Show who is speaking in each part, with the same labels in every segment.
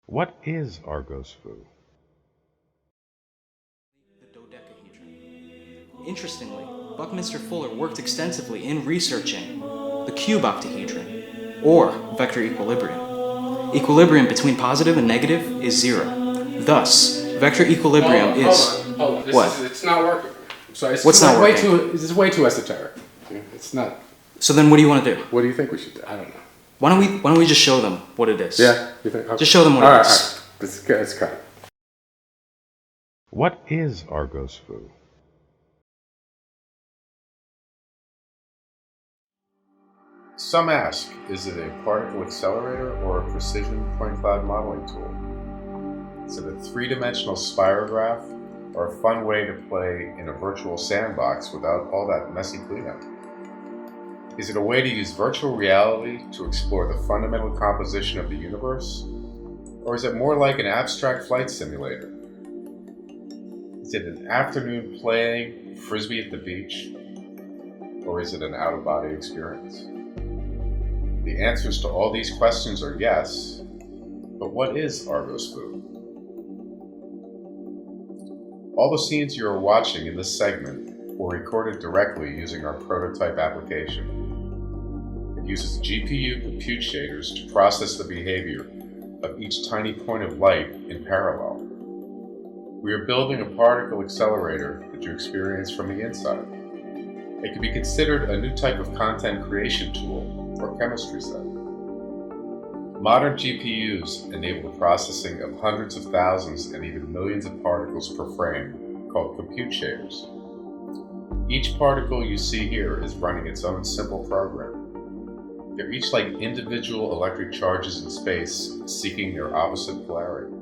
Speaker 1: What is Argos.VU?
Speaker 2: The dodecahedron. Interestingly, Buckminster Fuller worked extensively in researching the cube octahedron, or vector equilibrium. Equilibrium between positive and negative is zero. Thus, vector equilibrium is...
Speaker 3: Hold on.
Speaker 2: What?
Speaker 3: It's not working. So it's
Speaker 2: What's not working?
Speaker 3: This is way too esoteric. It's not.
Speaker 2: So then what do you want to do?
Speaker 3: What do you think we should do? I don't know.
Speaker 2: Why don't we just show them what it is?
Speaker 3: Yeah? You think? Okay.
Speaker 2: Just show them what it is.
Speaker 3: All right. Let's cut it.
Speaker 1: What is Argos.VU?
Speaker 4: Some ask, is it a particle accelerator or a precision point cloud modeling tool? Is it a three-dimensional spirograph or a fun way to play in a virtual sandbox without all that messy cleanup? Is it a way to use virtual reality to explore the fundamental composition of the universe? Or is it more like an abstract flight simulator? Is it an afternoon playing frisbee at the beach? Or is it an out-of-body experience? The answers to all these questions are yes, but what is Argos.VU? All the scenes you are watching in this segment were recorded directly using our prototype application. It uses GPU compute shaders to process the behavior of each tiny point of light in parallel. We are building a particle accelerator that you experience from the inside. It can be considered a new type of content creation tool or chemistry set. Modern GPUs enable the processing of hundreds of thousands and even millions of particles per frame, called compute shaders. Each particle you see here is running its own simple program. They're each like individual electric charges in space, seeking their opposite polarity.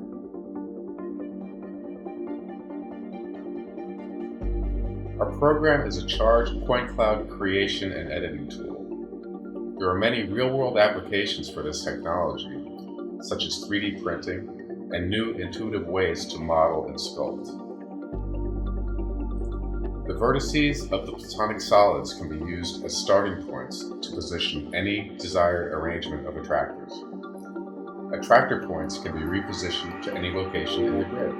Speaker 4: Our program is a charged point cloud creation and editing tool. There are many real-world applications for this technology, such as 3D printing and new intuitive ways to model and sculpt. The vertices of the platonic solids can be used as starting points to position any desired arrangement of attractors. Attractor points can be repositioned to any location in the grid.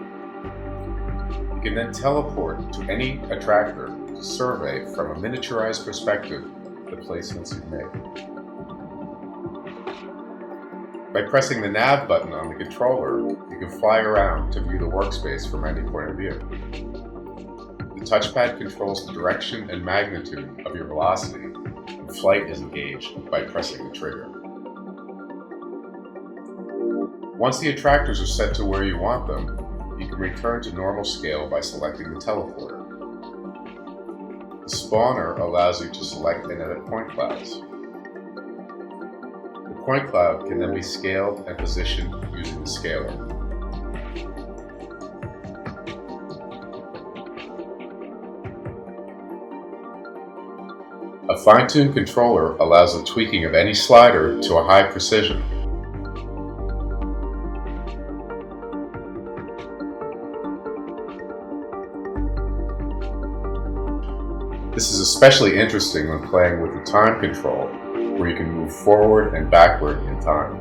Speaker 4: You can then teleport to any attractor to survey from a miniaturized perspective the placements you've made. By pressing the nav button on the controller, you can fly around to view the workspace from any point of view. The touchpad controls the direction and magnitude of your velocity, and flight is engaged by pressing the trigger. Once the attractors are set to where you want them, you can return to normal scale by selecting the teleporter. The spawner allows you to select and edit point clouds. The point cloud can then be scaled and positioned using the scaler. A fine-tuned controller allows the tweaking of any slider to a high precision. This is especially interesting when playing with the time control, where you can move forward and backward in time.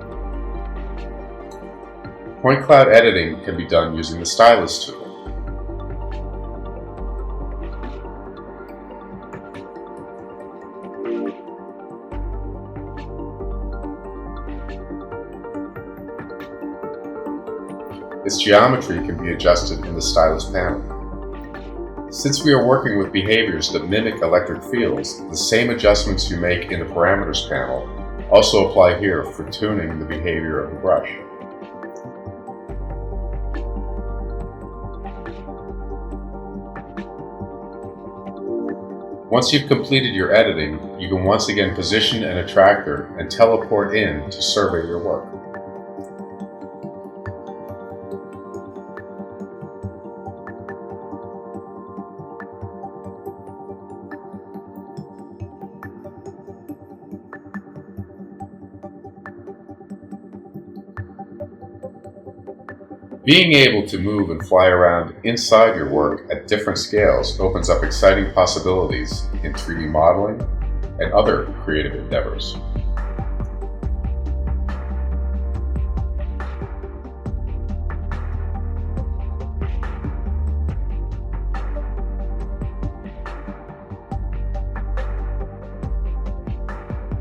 Speaker 4: Point cloud editing can be done using the stylus tool. Its geometry can be adjusted in the stylus panel. Since we are working with behaviors that mimic electric fields, the same adjustments you make in the parameters panel also apply here for tuning the behavior of the brush. Once you've completed your editing, you can once again position an attractor and teleport in to survey your work. Being able to move and fly around inside your work at different scales opens up exciting possibilities in 3D modeling and other creative endeavors.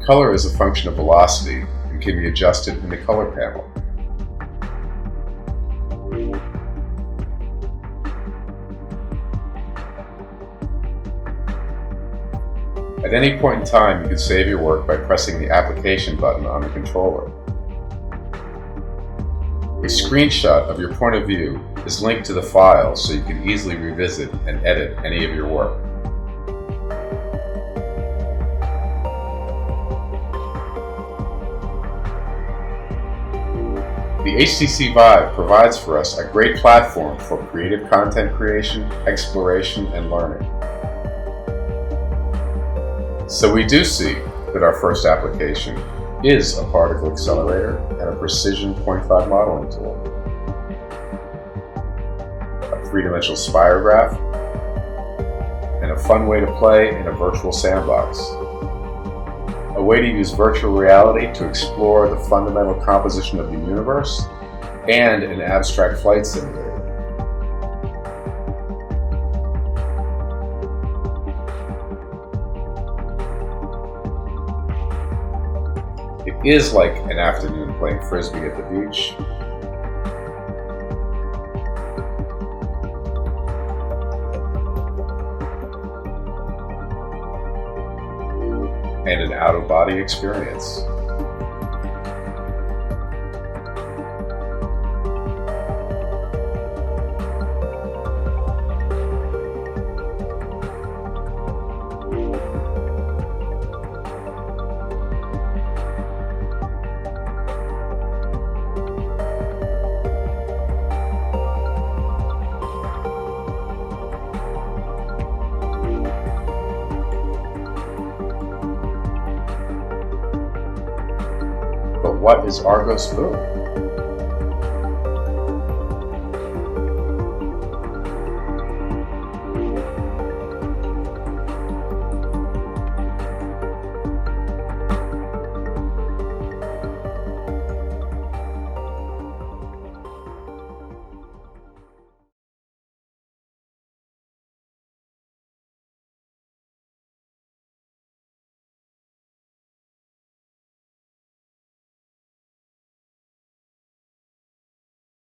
Speaker 4: Color is a function of velocity and can be adjusted in the color panel. At any point in time, you can save your work by pressing the Application button on the controller. A screenshot of your point of view is linked to the file so you can easily revisit and edit any of your work. The HTC Vive provides for us a great platform for creative content creation, exploration, and learning. So we do see that our first application is a particle accelerator and a precision 0.5 modeling tool, a three-dimensional spirograph, and a fun way to play in a virtual sandbox. A way to use virtual reality to explore the fundamental composition of the universe, and an abstract flight simulator. It is like an afternoon playing frisbee at the beach. And an out-of-body experience. But what is Argos.VU?